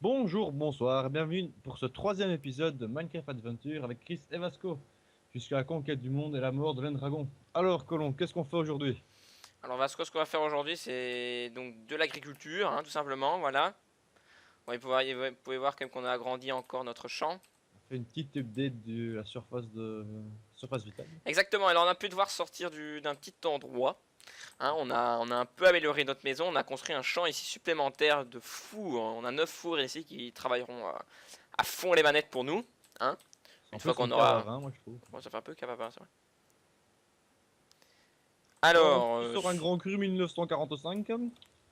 Bonjour, bonsoir, bienvenue pour ce troisième épisode de Minecraft Adventure avec Chris et Vasco, jusqu'à la conquête du monde et la mort de l'Endragon. Alors, Colon, qu'est-ce qu'on fait aujourd'hui? Alors Vasco, ce qu'on va faire aujourd'hui, c'est donc de l'agriculture, tout simplement, voilà. Vous pouvez voir comme qu'on a agrandi encore notre champ. On fait une petite update de la surface vitale. Exactement, alors on a pu devoir sortir d'un petit endroit. On a un peu amélioré notre maison, on a construit un champ ici supplémentaire de fou. On a 9 fours ici qui travailleront à fond les manettes pour nous. Hein. C'est Une un peu fois son qu'on cave à aura... vin, moi je trouve. Bon, ça fait un peu cavapin, c'est vrai. On Alors, sur un grand cru 1945.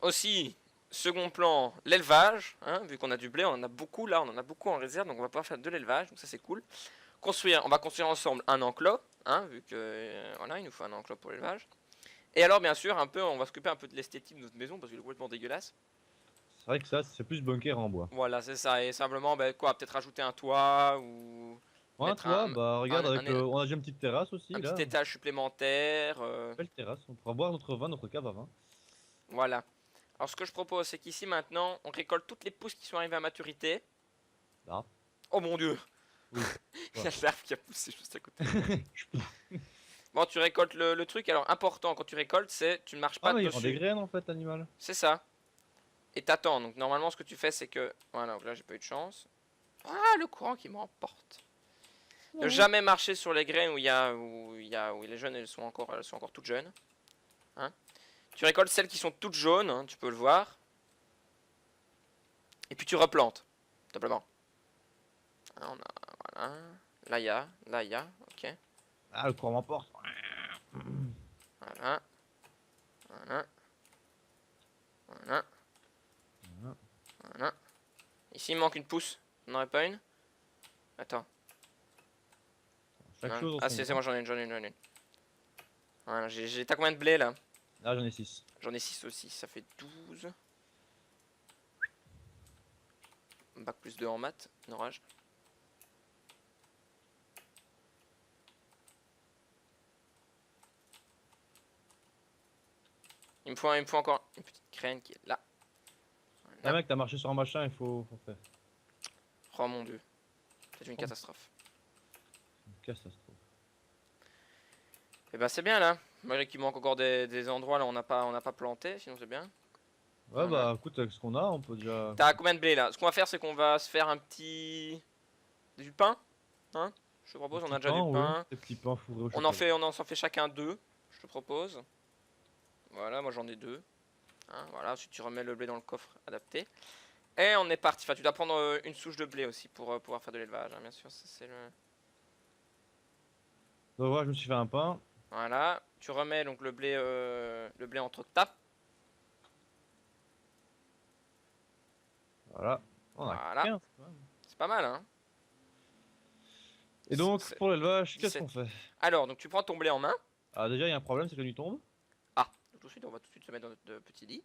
aussi, second plan, l'élevage. Vu qu'on a du blé, on en a beaucoup là, on en a beaucoup en réserve, donc on va pouvoir faire de l'élevage, donc ça c'est cool. On va construire ensemble un enclos, vu que voilà, il nous faut un enclos pour l'élevage. Et alors bien sûr, on va s'occuper un peu de l'esthétique de notre maison parce qu'il est complètement dégueulasse. C'est vrai que ça, c'est plus bunker en bois. Voilà, c'est ça. Et simplement, peut-être rajouter un toit ou Ouais, mettre toi, bah regarde, on a déjà une petite terrasse un aussi, petit là. étage supplémentaire. Belle terrasse, on pourra boire notre vin, notre cave à vin. Voilà. Alors ce que je propose, c'est qu'ici maintenant, on récolte toutes les pousses qui sont arrivées à maturité. Là, Oh mon dieu, oui. il y Ouais. a l'arbre qui a poussé juste à côté. Bon, tu récoltes le truc. Alors important quand tu récoltes, c'est tu ne marches Ah, pas mais il rend des dessus. graines en fait, l'animal. C'est ça. Et t'attends. Donc normalement, ce que tu fais, c'est que voilà. Donc là, j'ai pas eu de chance. Ah, le courant qui m'emporte. Ne Non. jamais marcher sur les graines où les jeunes elles sont encore toutes jeunes. Hein. Tu récoltes celles qui sont toutes jaunes, tu peux le voir. Et puis tu replantes, simplement. On a, voilà. Là il y a, ok. Ah, le courant m'emporte. Voilà, voilà, voilà, voilà. Ici il manque une pousse. T'en aurais pas une? Attends. Chaque Non. chose en Ah son c'est temps. moi j'en ai une. Voilà, t'as combien de blé là? Là, j'en ai 6. J'en ai 6 aussi, ça fait 12. Bac plus 2 en maths, un orage. Il me faut encore une petite graine qui est là. Ah, Voilà. mec, t'as marché sur un machin, il faut faire. Oh mon dieu, c'est une Oh, catastrophe. une catastrophe. Et bah c'est bien là. Malgré qu'il manque encore des endroits là, on n'a pas planté, sinon c'est bien. Ouais, Voilà. bah écoute, avec ce qu'on a, on peut déjà. T'as combien de blé là? Ce qu'on va faire, c'est qu'on va se faire un petit. Du pain, Je te Des propose, on petits a déjà du pains, oui. pain. Des petits pains fourrés au chocolat. On en s'en fait chacun deux, je te propose. Voilà, moi j'en ai deux. Voilà, ensuite tu remets le blé dans le coffre adapté. Et on est parti. Enfin, tu dois prendre une souche de blé aussi pour pouvoir faire de l'élevage, bien sûr. Ça, c'est le... Donc voilà, je me suis fait un pain. Voilà, tu remets donc le blé entre tapes. Voilà. On a Voilà, 15 quand même. c'est pas mal, hein. Et donc, pour l'élevage, qu'est-ce qu'on 17. fait? Alors, donc tu prends ton blé en main. Ah, déjà, il y a un problème, c'est que la nuit tombe. Ah, donc tout de suite, on va tout de suite se mettre dans notre petit lit.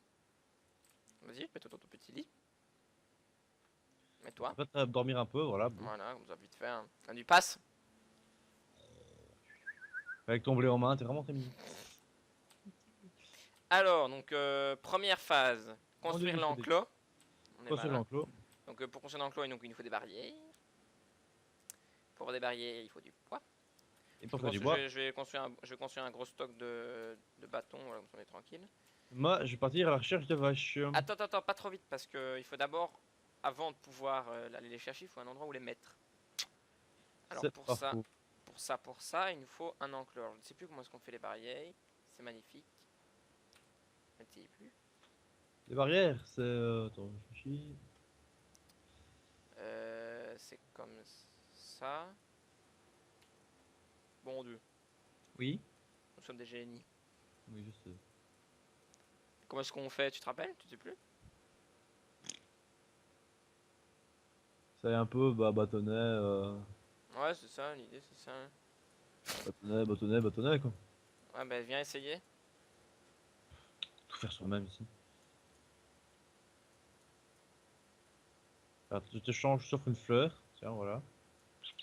Vas-y, mets-toi dans ton petit lit. Mets-toi. Peut-être dormir un peu, voilà. Bon. Voilà, on va vite faire un du passe. Avec ton blé en main, t'es vraiment très mignon. Alors, donc, première phase, Mon dieu, construire il fait des. l'enclos. On est Quoi sur malin. l'enclos? Donc, pour construire l'enclos, donc, il nous faut des barrières. Pour des barrières, il faut du bois. Et pour faire du bois. Je vais construire un gros stock de bâtons, voilà, comme ça on est tranquille. Moi, je vais partir à la recherche de vaches. Attends, pas trop vite, parce qu'il faut d'abord, avant de pouvoir aller les chercher, il faut un endroit où les mettre. Alors C'est pas faux. pour ça, il nous faut un enclos. Alors, je ne sais plus comment est-ce qu'on fait les barrières. C'est magnifique. Je ne sais plus. Les barrières, c'est. Attends, je réfléchis. C'est comme ça. Bon Dieu, Oui. nous sommes des génies. Oui, je sais. Comment est-ce qu'on fait? Tu te rappelles? Tu sais plus? C'est un peu bah, bâtonnet, Ouais, c'est ça, l'idée c'est ça. bâtonnet, quoi. Ouais, bah viens essayer. Tout faire soi-même ici. Alors, je te change, sauf une fleur. Tiens, voilà. Je suis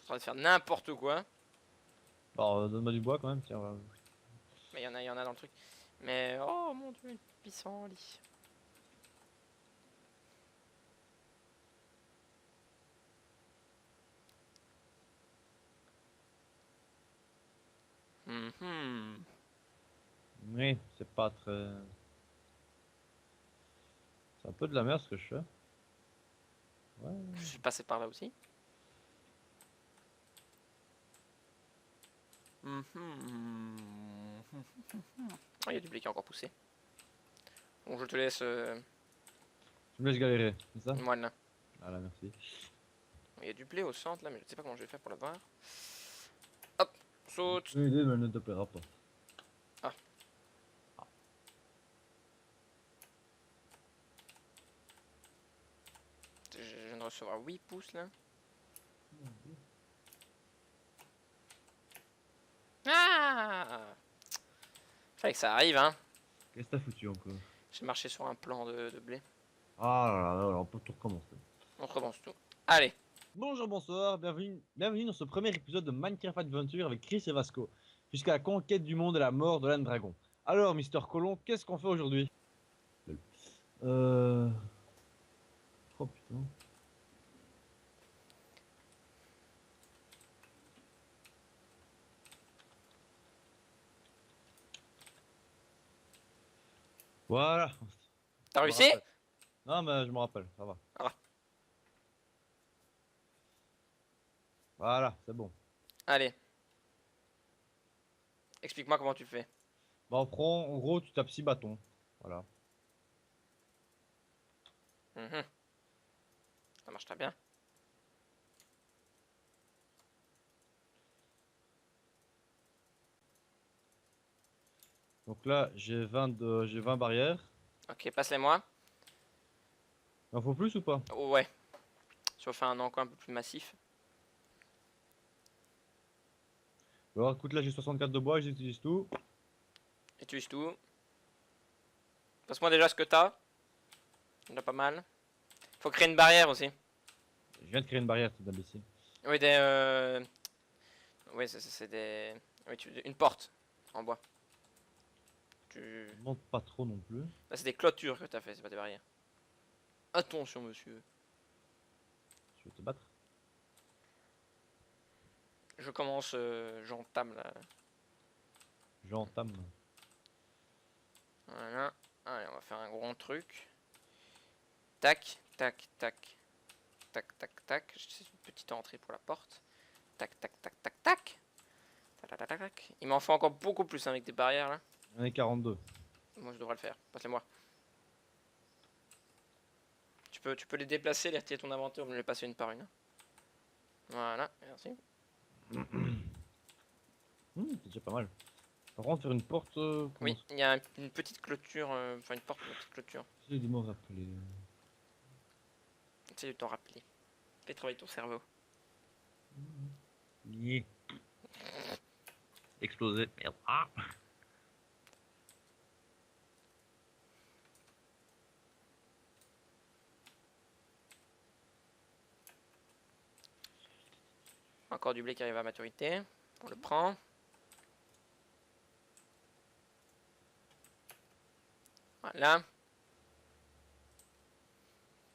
en train de faire n'importe quoi. Alors, donne-moi du bois quand même, tiens, voilà. Mais il y en a dans le truc. Mais oh mon dieu, une pissenlit. Mhm. Oui, c'est pas très... C'est un peu de la merde ce que je fais. Ouais. Je suis passé par là aussi. Mhm. Oh, il y a du blé qui a encore poussé. Bon, je te laisse. Tu me laisses galérer, c'est ça? Voilà. Voilà, merci. Il y a du blé au centre là, mais je ne sais pas comment je vais faire pour l'avoir. Hop, saute. Une idée, mais elle ne te plaira pas. Ah. Je viens de recevoir 8 pouces là. Ah! Fallait que ça arrive, hein. Qu'est-ce que t'as foutu encore? J'ai marché sur un plan de blé. Ah là là, on peut tout recommencer. On recommence tout. Allez. Bonjour, bonsoir, bienvenue dans ce premier épisode de Minecraft Adventure avec Chris et Vasco, jusqu'à la conquête du monde et la mort de l'âne dragon. Alors, Mister Colon, qu'est-ce qu'on fait aujourd'hui? Euh... Oh putain. Voilà. T'as Je me réussi? rappelle. Non, mais je me rappelle, ça va. Ah. Voilà, c'est bon. Allez. Explique-moi comment tu fais. Bah, on prend, en gros, tu tapes 6 bâtons. Voilà. Mhm. Ça marche très bien. Donc là, j'ai 20 barrières. Ok, passe-les-moi. Il en faut plus ou pas? Oh, ouais. Si on fait un enclos un peu plus massif. Alors, écoute, là, j'ai 64 de bois, j'utilise tout. Utilise tout. Passe-moi déjà ce que t'as. Déjà pas mal. Faut créer une barrière aussi. Je viens de créer une barrière, c'est d'imbécile. Oui, des. Oui, c'est des. Oui, une porte en bois. Tu... Je monte pas trop non plus. Là, c'est des clôtures que t'as fait, c'est pas des barrières. Attention, monsieur. Tu veux te battre? Je commence, j'entame là. J'entame. Voilà. Allez, on va faire un grand truc. Tac, tac, tac. Tac, tac, tac. C'est une petite entrée pour la porte. Tac, tac, tac, tac, tac. Tac, tac, tac, tac. Il m'en faut encore beaucoup plus avec des barrières là. J'en ai 42. Moi, je devrais le faire. Passe-les-moi. Tu peux les déplacer, les retirer de ton inventaire, ou me les passer une par une. Voilà, merci. C'est déjà pas mal. Par contre, faire une porte. Comment Oui, il y a une petite clôture, enfin une porte, une petite clôture. c'est de me rappeler. Essaye de t'en rappeler. Fais travailler ton cerveau. Yeah. Explosé. Merde. Ah. Encore du blé qui arrive à maturité. On le prend. Voilà.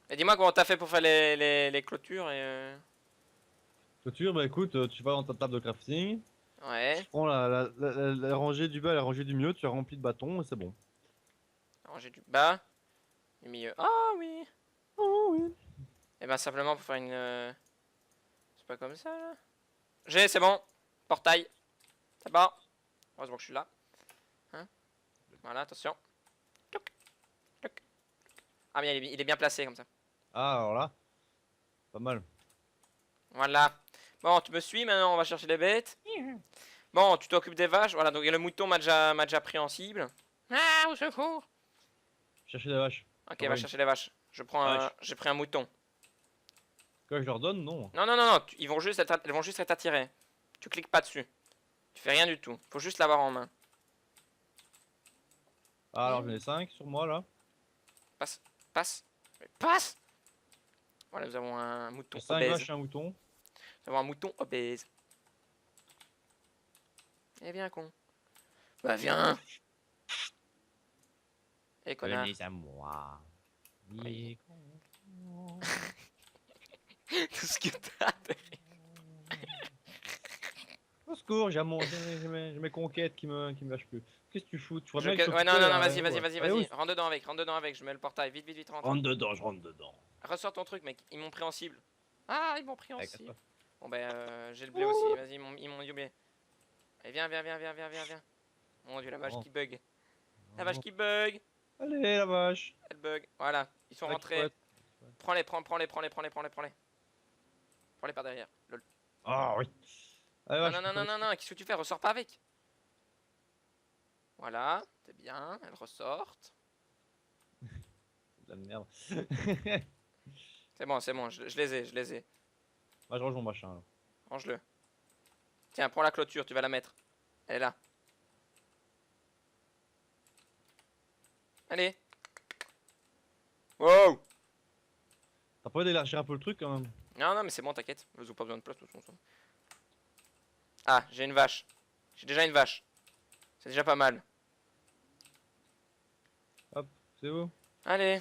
Et dis-moi comment t'as fait pour faire les clôtures et Clôture, bah écoute, tu vas dans ta table de crafting. Tu Ouais. prends la rangée du bas et la rangée du milieu, tu as rempli de bâtons et c'est bon. Ranger du bas, du milieu. Ah oui. Oh oui. Et ben simplement pour faire une. C'est pas comme ça là. C'est bon. Portail. C'est bon. Heureusement que je suis là. Hein, voilà, attention. Touc, touc. Ah bien, il est bien placé comme ça. Ah, alors là, pas mal. Voilà. Bon, tu me suis maintenant, on va chercher les bêtes. Bon, tu t'occupes des vaches. Voilà, donc le mouton m'a déjà pris en cible. Ah, au secours. Chercher des vaches. Ok, Ah va oui. chercher les vaches. J'ai pris un mouton. Quoi, je leur donne? Non. Non, non, non, non, elles vont juste être attirées. Tu cliques pas dessus. Tu fais rien du tout. Faut juste l'avoir en main. Ah, alors j'en ai 5 sur moi là. Passe, passe, passe. Voilà, nous avons un mouton 5 obèse. vaches et un mouton. Nous avons un mouton obèse. Eh bien, con. Bah, viens. Eh, connard. Venez à moi. Oui. Tout ce que t'as. secours, j'ai mes conquêtes qui me lâchent plus. Qu'est-ce que tu fous? Tu vois bien que je Ouais, non, peux, non, là, non, vas-y, ouais. vas-y, vas-y, Allez, vas-y. oui. Rentre dedans avec, je mets le portail. Vite, vite, vite, rentre. Rentre dedans, je rentre dedans. Ressors ton truc, mec. Ils m'ont pris en cible. Ah, ils m'ont pris en Allez, cible. casse-toi. Bon, ben, j'ai le blé aussi. Vas-y, ils m'ont du blé. Allez, viens, viens, viens, viens, viens, viens, viens. Mon dieu, la vache Oh. qui bug. La vache qui bug. Allez, la vache. Elle bug. Voilà, ils sont C'est là qu'il faut rentrés. être. Prends-les, prends-les. Prends-les par derrière. Lol. Ah oui. Allez, Non, vache, non, non, non, non, non, qu'est-ce que tu fais? Ressors pas avec. Voilà, c'est bien, elles ressortent. de la merde. C'est bon, je les ai. Bah, je range mon machin, là. Range-le. Tiens, prends la clôture, tu vas la mettre. Elle est là. Allez. Wow. T'as pas d'élargir un peu le truc, quand même? Non, non, mais c'est bon, t'inquiète. Ils ont pas besoin de place, de toute façon. Ah, j'ai une vache. J'ai déjà une vache. C'est déjà pas mal. Hop, c'est où? Allez.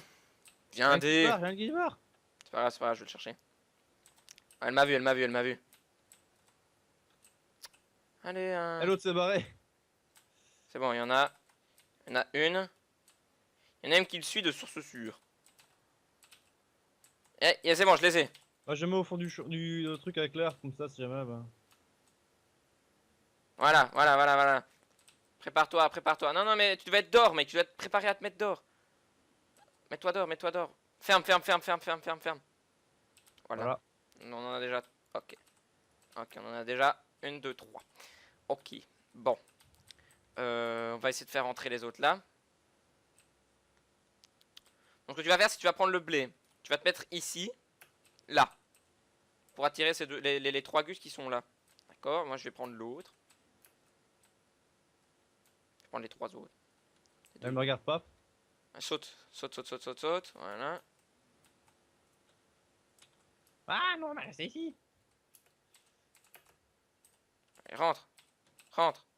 Viens, J'ai dé. un guibar. C'est pas grave, je vais le chercher. Ah, elle m'a vu, elle m'a vu, elle m'a vu. Allez, Et l'autre s'est barré. c'est bon, il y en a. Il y en a une. Il y en a une qui le suit de source sûre. Eh, c'est bon, je les ai. Bah, je mets au fond du truc avec l'air, comme ça, si jamais, bah. Voilà. Prépare-toi, prépare-toi. Non, non, mais tu devais être d'or, mec. Tu dois te préparer à te mettre d'or. Mets-toi d'or, mets-toi d'or. Ferme. Voilà. On en a déjà. Ok. Ok, on en a déjà. 1, 2, 3. Ok. Bon. On va essayer de faire rentrer les autres là. Donc, ce que tu vas faire, c'est que tu vas prendre le blé. Tu vas te mettre ici. Là. Pour attirer les 3 gus qui sont là. D'accord. Moi, je vais prendre l'autre. Je vais prendre les 3 autres. Elle me regarde pas. Saute. Voilà. Ah non, mais c'est ici. Allez, rentre.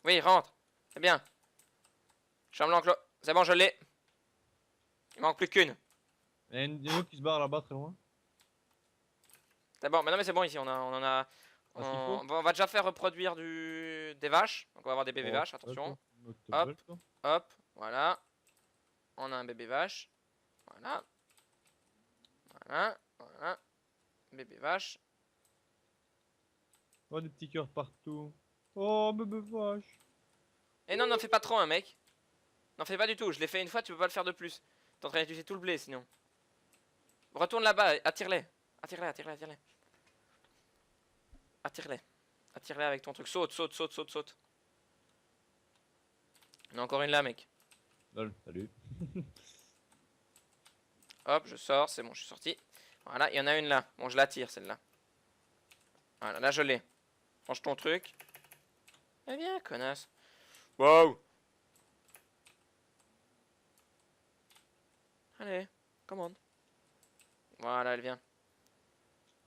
Oui, rentre. C'est bien. Ferme l'enclos. C'est bon, je l'ai. Il manque plus qu'une. Il y a une autre qui se barre là-bas, très loin. C'est bon, mais non, mais c'est bon ici. On en a. Ah, ce qu'il faut. On va déjà faire reproduire des vaches. Donc on va avoir des bébés Oh, vaches, attention. Hop. Hop, voilà. On a un bébé vache. Voilà. Bébé vache. Oh, des petits cœurs partout. Oh, bébé vache. Et non, n'en fais pas trop, hein, mec. N'en fais pas du tout. Je l'ai fait une fois, tu peux pas le faire de plus. T'es en train d'utiliser tout le blé sinon. Retourne là-bas, attire-les. Attire-les. Attire-les avec ton truc. Saute. Il y en a encore une là, mec. Lol, salut. Hop, je sors, c'est bon, je suis sorti. Voilà, il y en a une là. Bon, je la tire celle-là. Voilà, là je l'ai. Range ton truc. Eh bien, connasse. Wow. Allez, commande. Voilà, elle vient.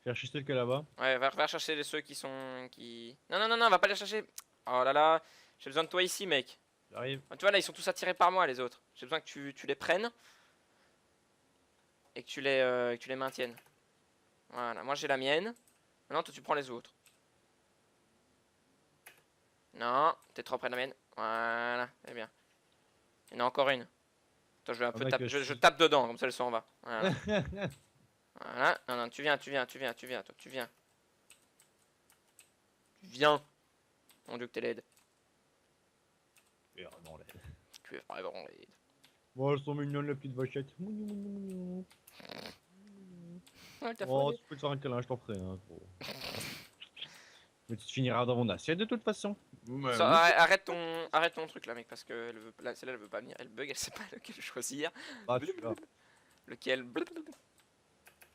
Faire chercher celle que là-bas. Ouais, va chercher ceux qui sont... Non, va pas les chercher. Oh là là, j'ai besoin de toi ici, mec. J'arrive. Tu vois, là, ils sont tous attirés par moi, les autres. J'ai besoin que tu les prennes. Et que tu les maintiennes. Voilà, moi j'ai la mienne. Maintenant, toi, tu prends les autres. Non, t'es trop près de la mienne. Voilà, c'est bien. Il y en a encore une. Attends, je vais un peu taper. Je tape dedans, comme ça, elle s'en va. Voilà. Voilà. Non, tu viens, toi, tu viens. Tu viens. Mon dieu que t'es laide. Et vraiment laide. Tu es vraiment laide. Oh, elles sont mignonnes, les petites vachettes. Oh, tu peux te faire un câlin, je t'en ferai, hein, gros. Mais tu te finiras dans mon assiette de toute façon. Arrête ton truc là, mec, parce que celle-là elle veut pas venir. Elle bug, elle sait pas lequel choisir. Ah, tu vas. Lequel.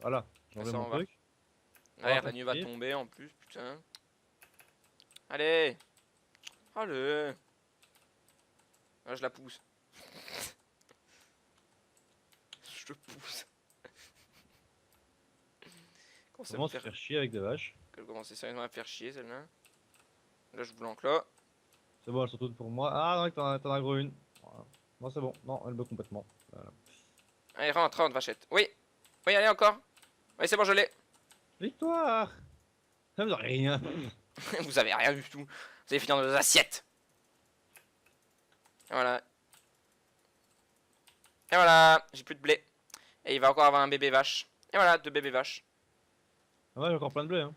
Voilà, j'enlève Ça, mon on va. truc. Ouais, la nuit va tomber en plus, putain. Allez. Allez. Ah, je la pousse. Je te pousse. Comment se faire chier avec des vaches? Elle commence sérieusement à faire chier celle-là. Là je vous l'enclos. C'est bon, elles sont toutes pour moi. Ah non, t'en as gros une. Voilà. Non, c'est bon. Non, elle bug complètement. Voilà. Allez, rentre, vachette. Oui, allez encore. Oui, c'est bon, je l'ai. Victoire! Ça me donne rien. Vous avez rien du tout. allez finir dans vos assiettes. Et voilà. Et voilà, j'ai plus de blé. Et il va encore avoir un bébé vache. Et voilà, 2 bébés vaches. Ah ouais, j'ai encore plein de blé, hein.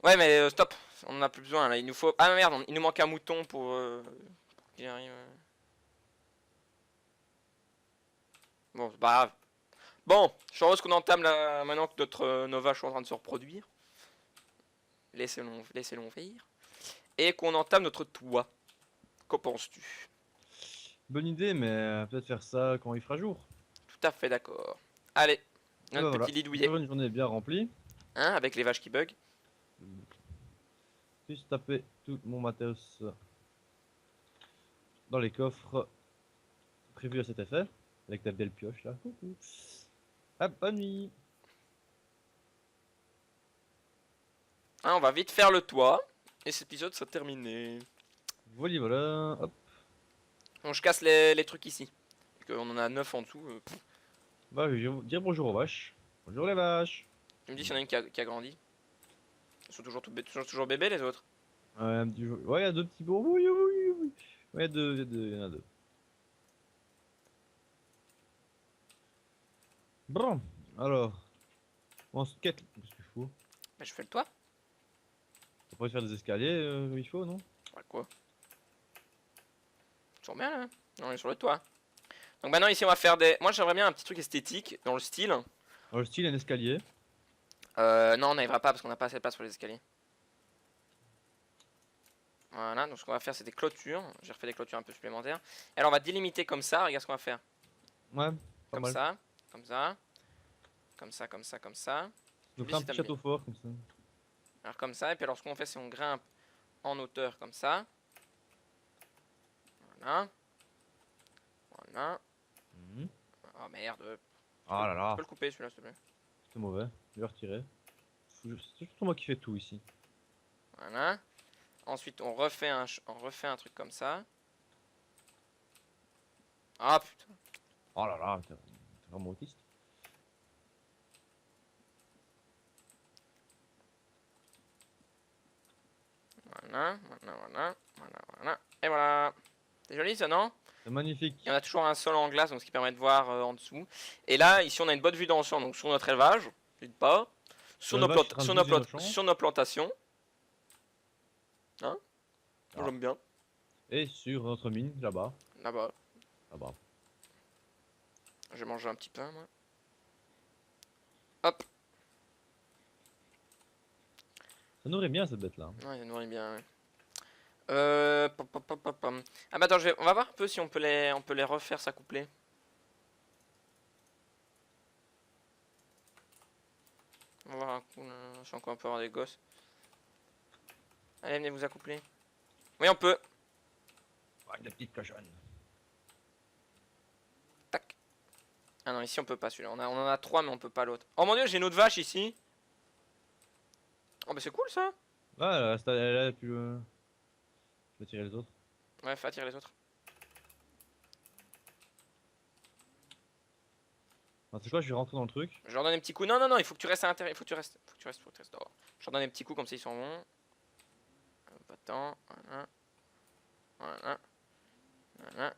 Ouais, mais stop, on en a plus besoin là. Il nous faut. Ah merde, il nous manque un mouton pour qu'il arrive. Bon, c'est pas grave. Bon, je suis heureuse qu'on entame là maintenant que nos vaches sont en train de se reproduire. Laissez-les faire. Et qu'on entame notre toit. Qu'en penses-tu? Bonne idée, mais peut-être faire ça quand il fera jour. Tout à fait d'accord. Allez, Et bah notre voilà, petit lit douillet. encore une journée bien remplie. Hein, avec les vaches qui bug. Juste taper tout mon matos dans les coffres prévus à cet effet. Avec ta belle pioche là. Coucou. Ah, bonne nuit. Hein, on va vite faire le toit. Et cet épisode sera terminé. Voilà, voilà. Hop. Bon, je casse les trucs ici. Parce qu'on en a 9 en dessous. Bah, je vais dire bonjour aux vaches. Bonjour les vaches. Tu me dis s'il y en a une qui a grandi. Ils sont toujours bébés les autres. Ouais, un petit jour. Ouais, il y a deux petits bons. Oui, oui, oui, oui. Ouais, il y en a deux. Bon, alors. On se quête. Qu'est-ce qu'il faut? Bah, je fais le toit. On pourrait faire des escaliers, il faut, non? Ouais, quoi? Toujours bien là. On est sur le toit. Donc maintenant ici on va faire des. Moi j'aimerais bien un petit truc esthétique dans le style. Dans le style, un escalier. Non on n'arrivera pas parce qu'on n'a pas assez de place pour les escaliers. Voilà, donc ce qu'on va faire c'est des clôtures. J'ai refait des clôtures un peu supplémentaires. Et alors on va délimiter comme ça, regarde ce qu'on va faire. Ouais, pas Comme mal. ça, comme ça. Comme ça, comme ça, comme ça. Donc Lui, un si petit t'aimes château fort comme ça. Alors comme ça, et puis alors ce qu'on fait c'est on grimpe en hauteur comme ça. Voilà. Voilà. Mhm. Oh merde. Ah là Tu là, peux le couper celui-là s'il te plaît. c'est mauvais. Je vais le retirer. C'est surtout moi qui fais tout ici. Voilà. Ensuite on refait un truc comme ça. Ah putain. Oh là là, t'es vraiment autiste. Voilà, voilà. Et voilà. C'est joli ça non? C'est magnifique. Et on a toujours un sol en glace donc ce qui permet de voir en dessous. Et là ici on a une bonne vue d'ensemble donc sur notre élevage, d'une part. Sur nos, L'élevage qui sera le deuxième champ. sur nos plantations. Hein? Ah. J'aime bien. Et sur notre mine, là-bas. Là-bas. Là-bas. Je vais manger un petit pain moi. Hop. Ça nourrit bien cette bête là. Ouais, il nourrit bien. Ouais. Pom. Ah bah attends, on va voir un peu si on peut les refaire s'accoupler. On va voir un coup, là, si encore on peut avoir des gosses. Allez, venez vous accoupler. Oui, on peut. Ouais, la petite cochonne. Tac. Ah non, ici on peut pas celui-là. On en a 3 mais on peut pas l'autre. Oh mon dieu, j'ai une autre vache ici. Oh bah c'est cool ça. Ouais, elle a pu je vais tirer les autres. Ouais, fais attirer les autres. Ah, c'est quoi, je vais rentrer dans le truc. Je leur donne un petit coup. Non, non, non, il faut que tu restes à l'intérieur. Il faut que tu restes. Faut que tu restes dehors. Je leur donne un petit coup comme ça ils sont bons. Attends. Voilà. Voilà. Voilà.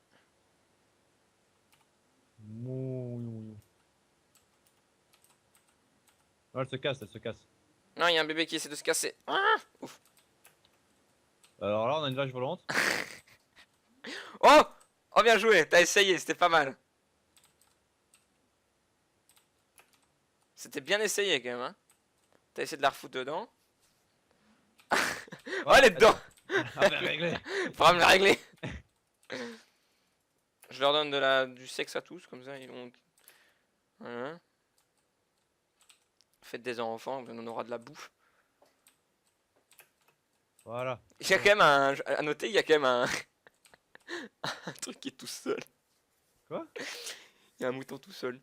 Ah, elle se casse, elle se casse. Non, il y a un bébé qui essaie de se casser. Ah ouf. Alors là, on a une vache volante. Oh! Oh, bien joué, t'as essayé, c'était pas mal. C'était bien essayé quand même, hein. T'as essayé de la refoutre dedans. Oh, elle est dedans! Ah, mais réglé. Faudra me la régler. Je leur donne du sexe à tous, comme ça ils vont. Voilà. Faites des enfants, on aura de la bouffe. Voilà. Il y a quand même à noter, il y a quand même un truc qui est tout seul. Quoi? Il y a un mouton tout seul.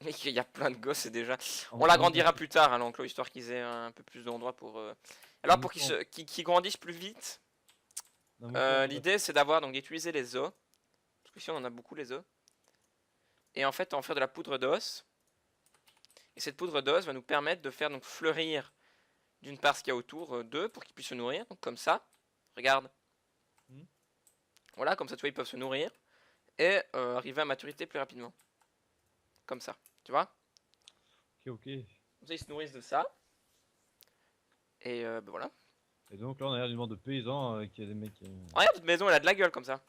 Mais il y a plein de gosses et déjà. On l'agrandira plus tard à l'enclos histoire qu'ils aient un peu plus d'endroit pour. Alors pour qu'ils grandissent plus vite, l'idée c'est d'avoir donc d'utiliser les os. Parce qu'ici on en a beaucoup les os. Et en fait en faire de la poudre d'os. Et cette poudre d'os va nous permettre de faire donc fleurir d'une part ce qu'il y a autour d'eux pour qu'ils puissent se nourrir. Donc comme ça, regarde. Hmm. Voilà, comme ça tu vois ils peuvent se nourrir et arriver à maturité plus rapidement. Comme ça, tu vois. Ok, ok. Comme ça ils se nourrissent de ça. Et bah voilà. Et donc là, on a l'air d'une bande de paysans qui a des mecs. Regarde, cette maison elle a de la gueule comme ça.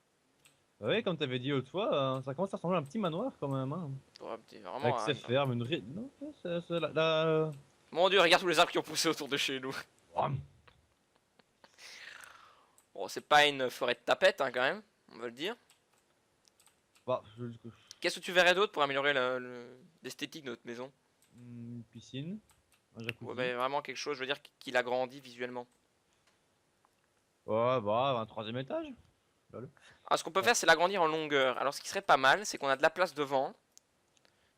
Bah ouais, comme t'avais dit l'autre fois, ça commence à ressembler à un petit manoir quand même. Hein. Ouais, c'est vraiment Avec ses fermes, une. Non, c'est la. Mon dieu, regarde tous les arbres qui ont poussé autour de chez nous. Ouam. Bon, c'est pas une forêt de tapettes hein, quand même, on va le dire. Bah, Qu'est-ce que tu verrais d'autre pour améliorer l'esthétique de notre maison? une piscine, un Ouais, jacuzzi. bah, vraiment quelque chose, je veux dire, qui l'agrandit visuellement. Ouais, bah, un troisième étage. Lol. Alors, ce qu'on peut Ouais. faire, c'est l'agrandir en longueur. Alors, ce qui serait pas mal, c'est qu'on a de la place devant.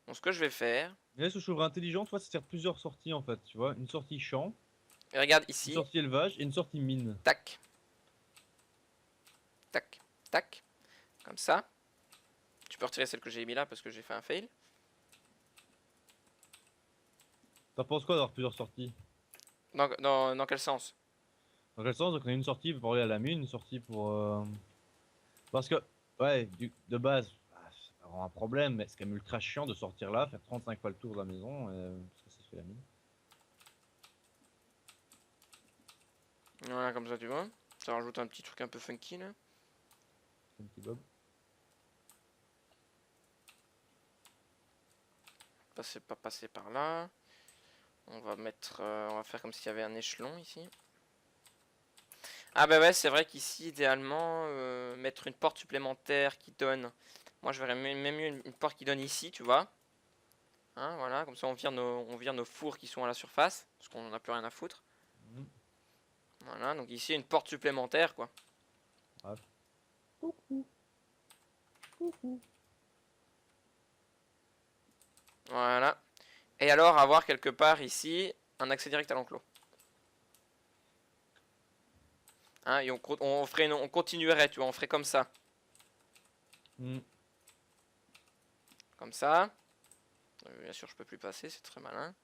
Donc, ce que je vais faire. Mais là, ce que je trouverais intelligent, tu vois, c'est faire plusieurs sorties en fait, tu vois. Une sortie champ, Et regarde une ici. sortie élevage et une sortie mine. Tac. Tac. Tac. Comme ça. Tu peux retirer celle que j'ai mis là parce que j'ai fait un fail. T'en penses quoi d'avoir plusieurs sorties? Dans quel sens? Dans quel sens? Donc, on a une sortie pour aller à la mine, une sortie pour. Parce que, ouais, de base, c'est pas vraiment un problème, mais c'est quand même ultra chiant de sortir là, faire 35 fois le tour de la maison, parce que ça fait la mine. Voilà, comme ça, tu vois. Ça rajoute un petit truc un peu funky là. C'est un petit bob. Pas passer par là. On va mettre, on va faire comme s'il y avait un échelon ici. Ah bah ouais, c'est vrai qu'ici, idéalement, mettre une porte supplémentaire qui donne... Moi, je verrais même mieux une porte qui donne ici, tu vois. Hein, voilà, comme ça on vire nos fours qui sont à la surface, parce qu'on n'en a plus rien à foutre. Mhm. Voilà, donc ici, une porte supplémentaire, quoi. Bref. Coucou. Coucou. Voilà. Et alors, avoir quelque part ici, un accès direct à l'enclos. Hein, et on continuerait, tu vois, on ferait comme ça. Mhm. Comme ça. Bien sûr, je peux plus passer, c'est très malin.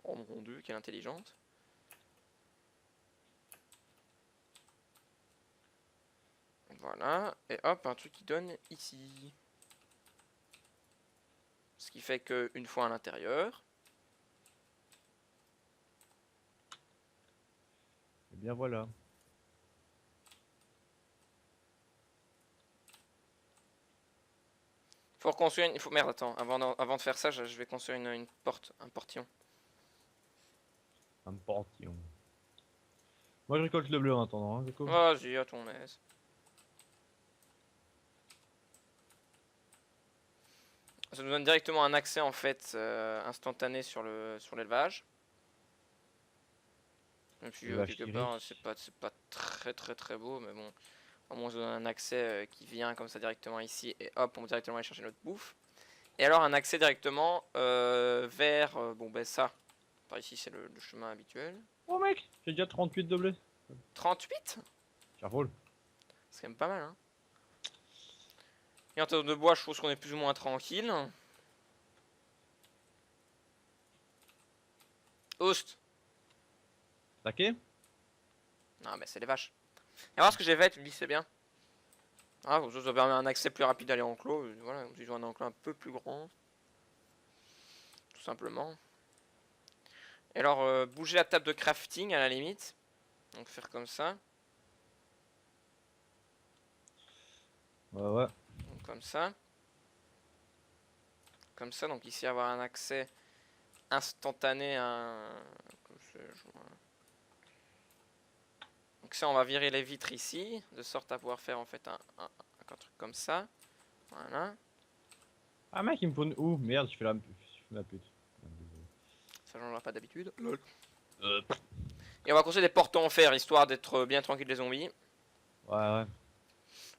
Oh mon dieu, quelle intelligente. Voilà, et hop, un truc qui donne ici. Ce qui fait qu'une fois à l'intérieur, Et bien voilà. faut reconstruire une... Merde, attends, avant de faire ça, je vais construire une porte, un portillon. Un portillon. Moi je récolte le bleu en attendant, hein, Coco. Vas-y, à ton aise. Ça nous donne directement un accès en fait instantané sur l'élevage. Même si Le vache quelque qui part rit. c'est pas très beau, mais bon. Au moins, on se donne un accès qui vient comme ça directement ici et hop, on peut directement aller chercher notre bouffe. Et alors un accès directement vers, bon ben ça, par ici c'est le chemin habituel. Oh mec, j'ai déjà 38 de blé. 38? Careful. C'est quand même pas mal hein. Et en termes de bois, je trouve qu'on est plus ou moins tranquille. Oust. Taqué. Non mais c'est les vaches. Et voir ce que j'ai fait, tu me dis c'est bien. Ah, comme ça permet un accès plus rapide d'aller en clos. Voilà, si je veux un enclos un peu plus grand. Tout simplement. Et alors, bouger la table de crafting à la limite. Donc faire comme ça. Ouais, ouais. Donc comme ça. Comme ça, donc ici avoir un accès instantané à un... Donc ça, on va virer les vitres ici, de sorte à pouvoir faire en fait un truc comme ça. Voilà. Ah mec, il me faut une. Ouh, merde, je fais la pute. Ça changera pas d'habitude. Lol. Euh, Et on va construire des portants en fer, histoire d'être bien tranquille des zombies. Ouais, ouais.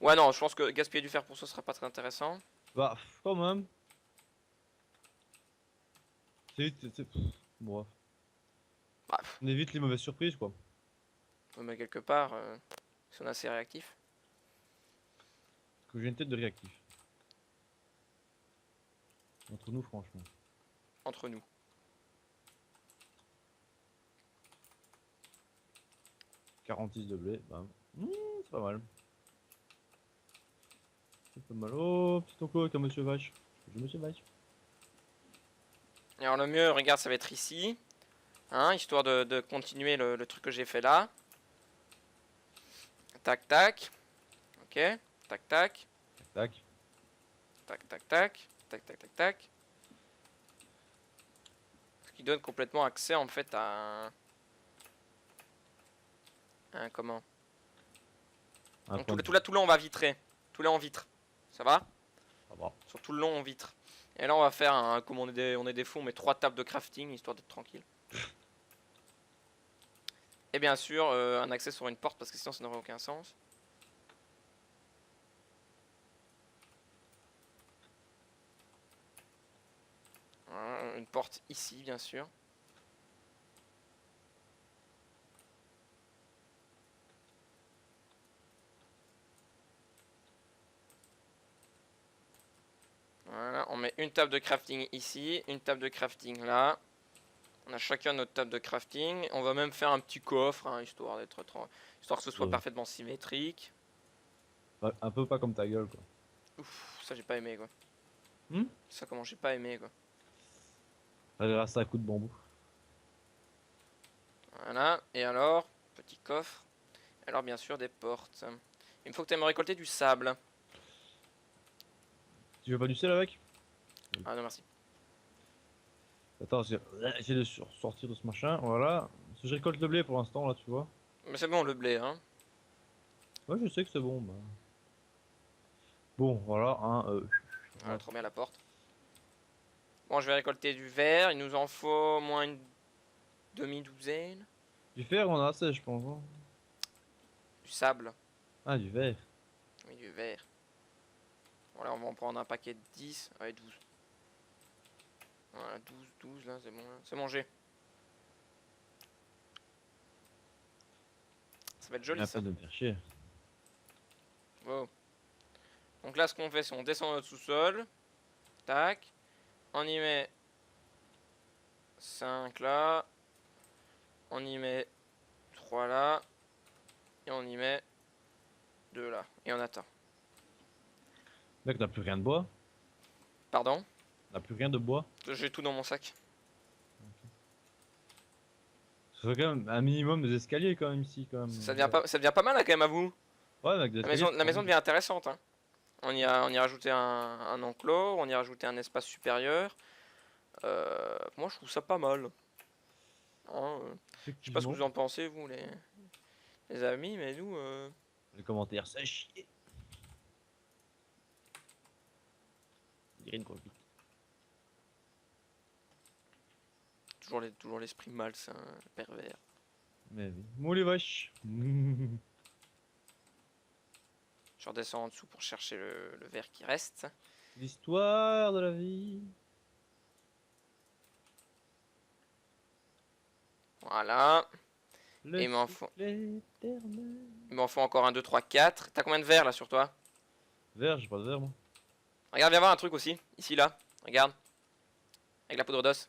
Ouais, non, je pense que gaspiller du fer pour ça sera pas très intéressant. Bah, quand même. C'est vite, bon, Bref, on évite les mauvaises surprises, quoi. mais quelque part, ils sont assez réactifs. Parce que j'ai une tête de réactif. Entre nous, franchement. Entre nous. 46 de blé. Bah, c'est pas mal. C'est pas mal. Oh, petit enclos avec un monsieur vache. Je monsieur vache. Et alors le mieux, regarde, ça va être ici. Hein, histoire de continuer le truc que j'ai fait là. Tac, tac. Ok. Tac, tac. Tac. Tac, tac, tac. Tac, tac, tac, tac. Ce qui donne complètement accès en fait à comment? Donc tout là on va vitrer. Tout là on vitre. Ça va? Ça va. Sur tout le long on vitre. Et là on va faire un, comme on est des fous, on met 3 tables de crafting histoire d'être tranquille. Et bien sûr un accès sur une porte parce que sinon ça n'aurait aucun sens. Voilà, une porte ici bien sûr. Voilà, on met une table de crafting ici, une table de crafting là. On a chacun notre table de crafting. On va même faire un petit coffre, hein, histoire que ce soit parfaitement symétrique. Un peu pas comme ta gueule, quoi. Ouf, ça j'ai pas aimé quoi. Hmm, Ça comment j'ai pas aimé quoi. grâce à un coup de bambou. Voilà, et alors, petit coffre. Alors bien sûr des portes. Il me faut que tu ailles me récolter du sable. Tu veux pas du sel avec? Ah non merci. Attends, j'essaie de sortir de ce machin, voilà. Parce que je récolte le blé pour l'instant, là, tu vois. Mais c'est bon le blé hein. Ouais, je sais que c'est bon, bah. Bon, voilà, hein, Voilà, trop bien la porte. Bon je vais récolter du verre, il nous en faut au moins une demi-douzaine. Du fer, on a assez, je pense, hein. Du sable. Ah, du verre. Oui du verre. Voilà on va en prendre un paquet de 10. Ouais 12. Voilà 12 là c'est bon là. C'est mangé. Ça va être joli Un ça. peu de me faire chier. Wow. Donc là ce qu'on fait c'est on descend notre sous-sol. Tac. On y met 5 là. On y met 3 là. Et on y met 2 là. Et on attend. Mec, t'as plus rien de bois? Pardon? T'as plus rien de bois? J'ai tout dans mon sac. Ça fait quand même un minimum des escaliers, quand même, ici, quand même. Ça devient pas mal là quand même à vous. Ouais, mec, des escaliers. La maison devient intéressante. Hein. On y a rajouté un enclos, on y a rajouté un espace supérieur. Moi je trouve ça pas mal. Hein, je sais pas ce que vous en pensez vous les amis, mais nous... Les commentaires, ça chier. Green, quoi. Toujours l'esprit malsain, pervers. Mais oui. Moi, les vaches. Je redescends en dessous pour chercher le verre qui reste. L'histoire de la vie. Voilà. Le Et il m'en faut encore un, 2, 3, 4. T'as combien de verres là sur toi? Verre, j'ai pas de verre, moi. Regarde, viens voir un truc aussi. Ici, là. Regarde. Avec la poudre d'os.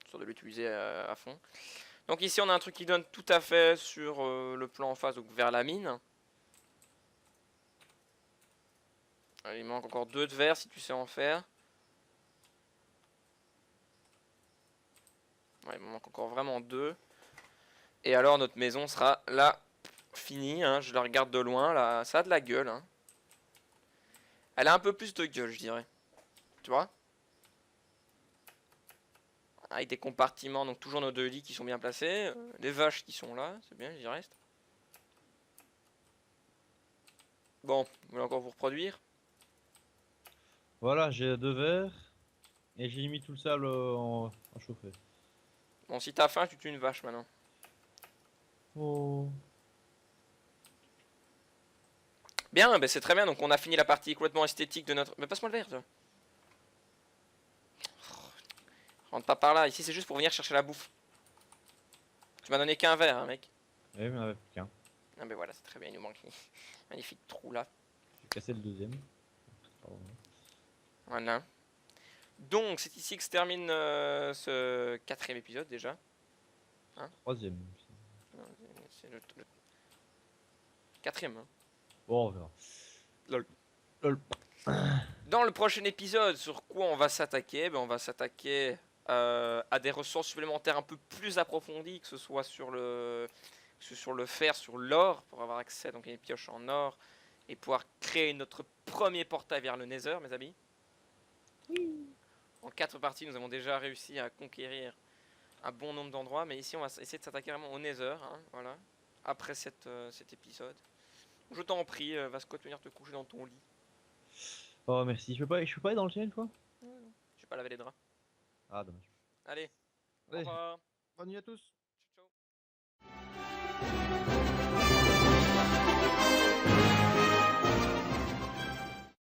Sur de l'utiliser à fond. Donc ici, on a un truc qui donne tout à fait sur le plan en face, donc vers la mine. Il manque encore 2 de verre si tu sais en faire. Ouais, il me manque encore vraiment 2. Et alors notre maison sera là, finie. Hein. Je la regarde de loin, là. Ça a de la gueule. Hein. Elle a un peu plus de gueule, je dirais. Tu vois? Avec des compartiments, donc toujours nos 2 lits qui sont bien placés. Les vaches qui sont là, c'est bien, j'y reste. Bon, vous voulez encore vous reproduire? Voilà, j'ai 2 verres. Et j'ai mis tout le sable en chauffer. Bon, si t'as faim, tu tues une vache maintenant. Oh. Bien, ben c'est très bien. Donc on a fini la partie complètement esthétique de notre... Mais passe-moi le verre, toi. Rentre pas par là. Ici, c'est juste pour venir chercher la bouffe. Tu m'as donné qu'un verre, hein, mec. Ouais, mais avec qu'un. Ah ben voilà, c'est très bien. Il nous manque magnifique trou là. J'ai cassé le deuxième. Pardon. Voilà. Donc, c'est ici que se termine ce 4e épisode déjà. 3e. Non, c'est le 4e. Hein. Bon, on verra. Lol. Lol. Dans le prochain épisode, sur quoi on va s'attaquer? On va s'attaquer à des ressources supplémentaires un peu plus approfondies, que ce soit sur le fer, sur l'or, pour avoir accès donc, à une pioche en or et pouvoir créer notre premier portail vers le Nether, mes amis. Oui. En 4 parties, nous avons déjà réussi à conquérir un bon nombre d'endroits, mais ici on va essayer de s'attaquer vraiment au Nether, hein, voilà, après cet épisode. Je t'en prie, Vasco, venir te coucher dans ton lit. Oh, merci. Je peux pas aller dans le tien une fois? Je vais pas laver les draps. Ah, dommage. Allez, au Allez, revoir. bonne nuit à tous. Ciao, ciao.